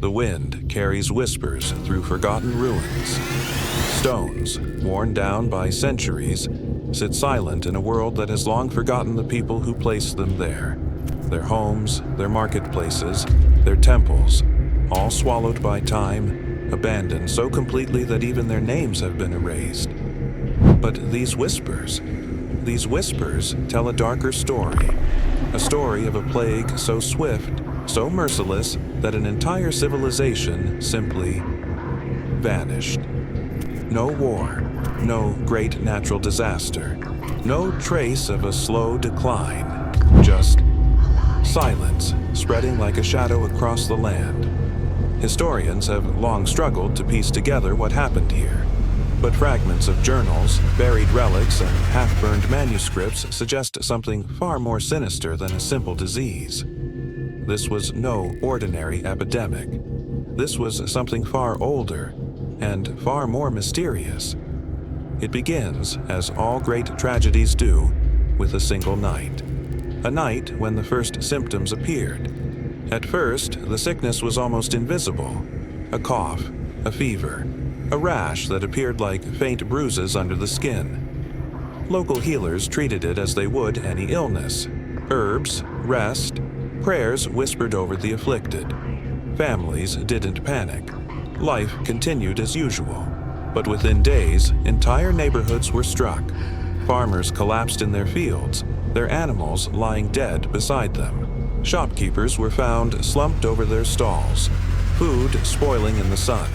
The wind carries whispers through forgotten ruins. Stones, worn down by centuries, sit silent in a world that has long forgotten the people who placed them there. Their homes, their marketplaces, their temples, all swallowed by time, abandoned so completely that even their names have been erased. But these whispers tell a darker story. A story of a plague so swift, so merciless, that an entire civilization simply vanished. No war, no great natural disaster, no trace of a slow decline, just silence spreading like a shadow across the land. Historians have long struggled to piece together what happened here, but fragments of journals, buried relics, and half-burned manuscripts suggest something far more sinister than a simple disease. This was no ordinary epidemic. This was something far older and far more mysterious. It begins, as all great tragedies do, with a single night. A night when the first symptoms appeared. At first, the sickness was almost invisible. A cough, a fever, a rash that appeared like faint bruises under the skin. Local healers treated it as they would any illness. Herbs, rest, prayers whispered over the afflicted. Families didn't panic. Life continued as usual. But within days, entire neighborhoods were struck. Farmers collapsed in their fields, their animals lying dead beside them. Shopkeepers were found slumped over their stalls, food spoiling in the sun.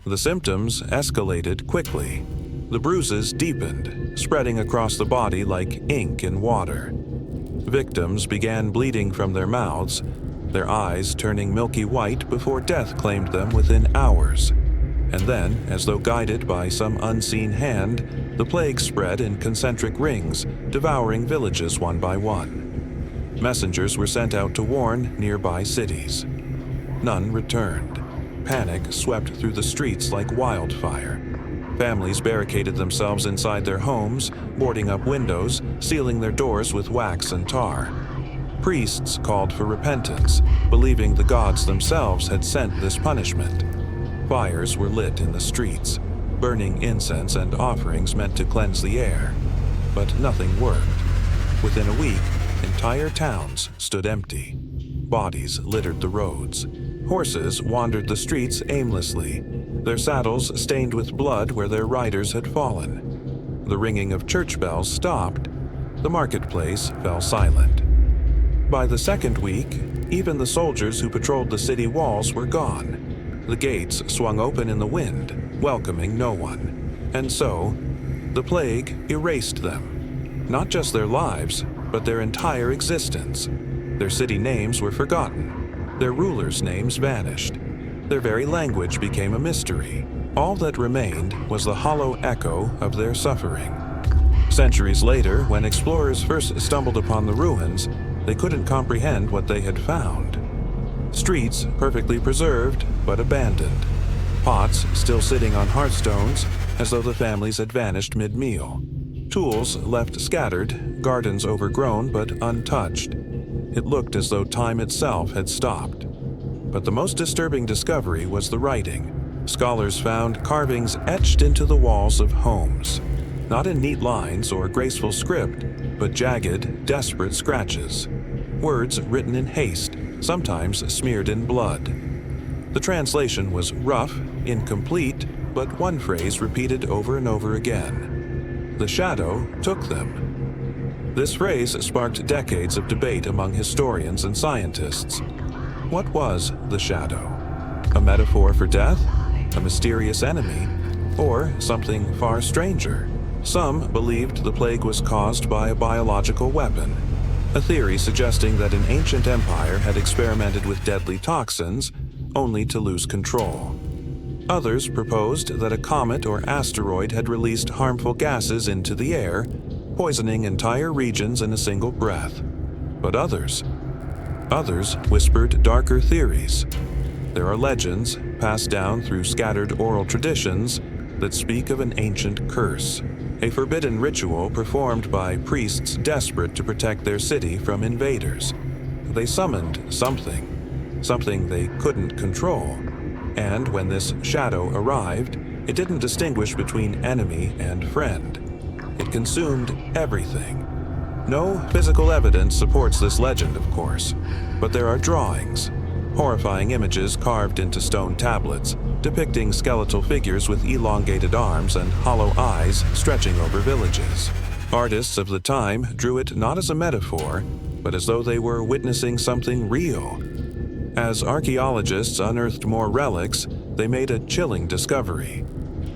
The symptoms escalated quickly. The bruises deepened, spreading across the body like ink in water. Victims began bleeding from their mouths, their eyes turning milky white before death claimed them within hours. And then, as though guided by some unseen hand, the plague spread in concentric rings, devouring villages one by one. Messengers were sent out to warn nearby cities. None returned. Panic swept through the streets like wildfire. Families barricaded themselves inside their homes, boarding up windows, sealing their doors with wax and tar. Priests called for repentance, believing the gods themselves had sent this punishment. Fires were lit in the streets, burning incense and offerings meant to cleanse the air. But nothing worked. Within a week, entire towns stood empty. Bodies littered the roads. Horses wandered the streets aimlessly, their saddles stained with blood where their riders had fallen. The ringing of church bells stopped. The marketplace fell silent. By the second week, even the soldiers who patrolled the city walls were gone. The gates swung open in the wind, welcoming no one. And so, the plague erased them. Not just their lives, but their entire existence. Their city names were forgotten. Their rulers' names vanished. Their very language became a mystery. All that remained was the hollow echo of their suffering. Centuries later, when explorers first stumbled upon the ruins, they couldn't comprehend what they had found. Streets perfectly preserved, but abandoned. Pots still sitting on hearthstones, as though the families had vanished mid-meal. Tools left scattered, gardens overgrown but untouched. It looked as though time itself had stopped. But the most disturbing discovery was the writing. Scholars found carvings etched into the walls of homes. Not in neat lines or graceful script, but jagged, desperate scratches. Words written in haste, sometimes smeared in blood. The translation was rough, incomplete, but one phrase repeated over and over again. The shadow took them. This phrase sparked decades of debate among historians and scientists. What was the shadow? A metaphor for death? A mysterious enemy? Or something far stranger? Some believed the plague was caused by a biological weapon, a theory suggesting that an ancient empire had experimented with deadly toxins only to lose control. Others proposed that a comet or asteroid had released harmful gases into the air, poisoning entire regions in a single breath. But others whispered darker theories. There are legends, passed down through scattered oral traditions, that speak of an ancient curse, a forbidden ritual performed by priests desperate to protect their city from invaders. They summoned something, something they couldn't control. And when this shadow arrived, it didn't distinguish between enemy and friend. It consumed everything. No physical evidence supports this legend, of course, but there are drawings, horrifying images carved into stone tablets depicting skeletal figures with elongated arms and hollow eyes stretching over villages. Artists of the time drew it not as a metaphor, but as though they were witnessing something real. As archaeologists unearthed more relics, they made a chilling discovery.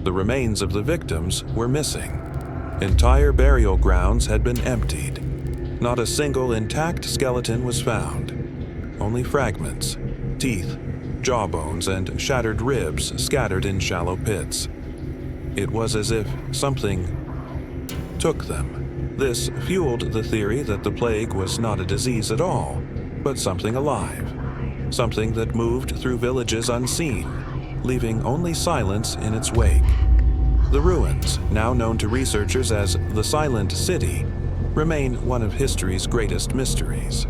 The remains of the victims were missing. Entire burial grounds had been emptied. Not a single intact skeleton was found. Only fragments, teeth, jawbones, and shattered ribs scattered in shallow pits. It was as if something took them. This fueled the theory that the plague was not a disease at all, but something alive. Something that moved through villages unseen, leaving only silence in its wake. The ruins, now known to researchers as the Silent City, remain one of history's greatest mysteries.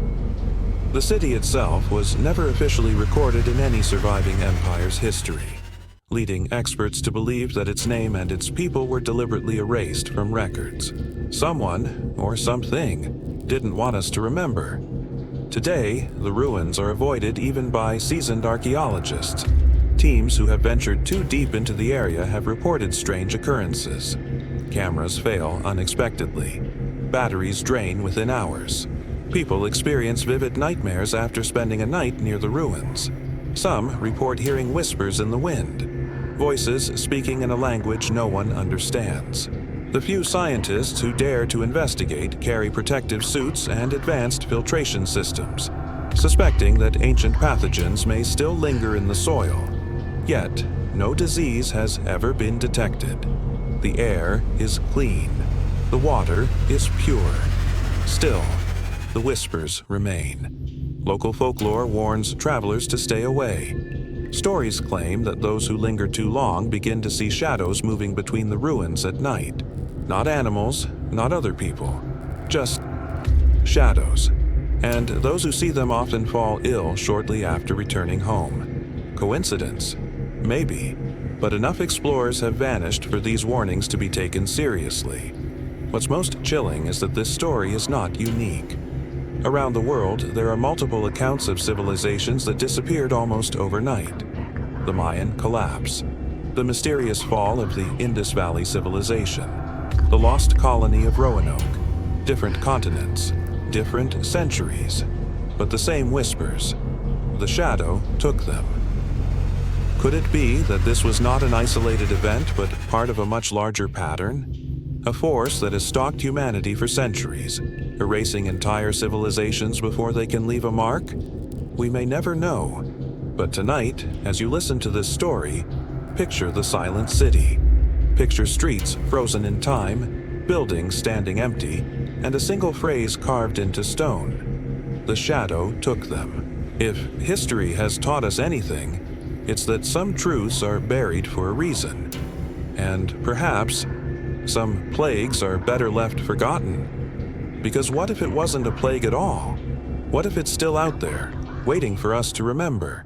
The city itself was never officially recorded in any surviving empire's history, leading experts to believe that its name and its people were deliberately erased from records. Someone, or something, didn't want us to remember. Today, the ruins are avoided even by seasoned archaeologists. Teams who have ventured too deep into the area have reported strange occurrences. Cameras fail unexpectedly. Batteries drain within hours. People experience vivid nightmares after spending a night near the ruins. Some report hearing whispers in the wind, voices speaking in a language no one understands. The few scientists who dare to investigate carry protective suits and advanced filtration systems, suspecting that ancient pathogens may still linger in the soil. Yet, no disease has ever been detected. The air is clean. The water is pure. Still, the whispers remain. Local folklore warns travelers to stay away. Stories claim that those who linger too long begin to see shadows moving between the ruins at night. Not animals, not other people, just shadows. And those who see them often fall ill shortly after returning home. Coincidence? Maybe. But enough explorers have vanished for these warnings to be taken seriously. What's most chilling is that this story is not unique. Around the world, there are multiple accounts of civilizations that disappeared almost overnight. The Mayan collapse, the mysterious fall of the Indus Valley civilization, the lost colony of Roanoke, different continents, different centuries, but the same whispers. The shadow took them. Could it be that this was not an isolated event, but part of a much larger pattern? A force that has stalked humanity for centuries, erasing entire civilizations before they can leave a mark? We may never know. But tonight, as you listen to this story, picture the Silent City. Picture streets frozen in time, buildings standing empty, and a single phrase carved into stone. The shadow took them. If history has taught us anything, it's that some truths are buried for a reason. And perhaps some plagues are better left forgotten. Because what if it wasn't a plague at all? What if it's still out there, waiting for us to remember?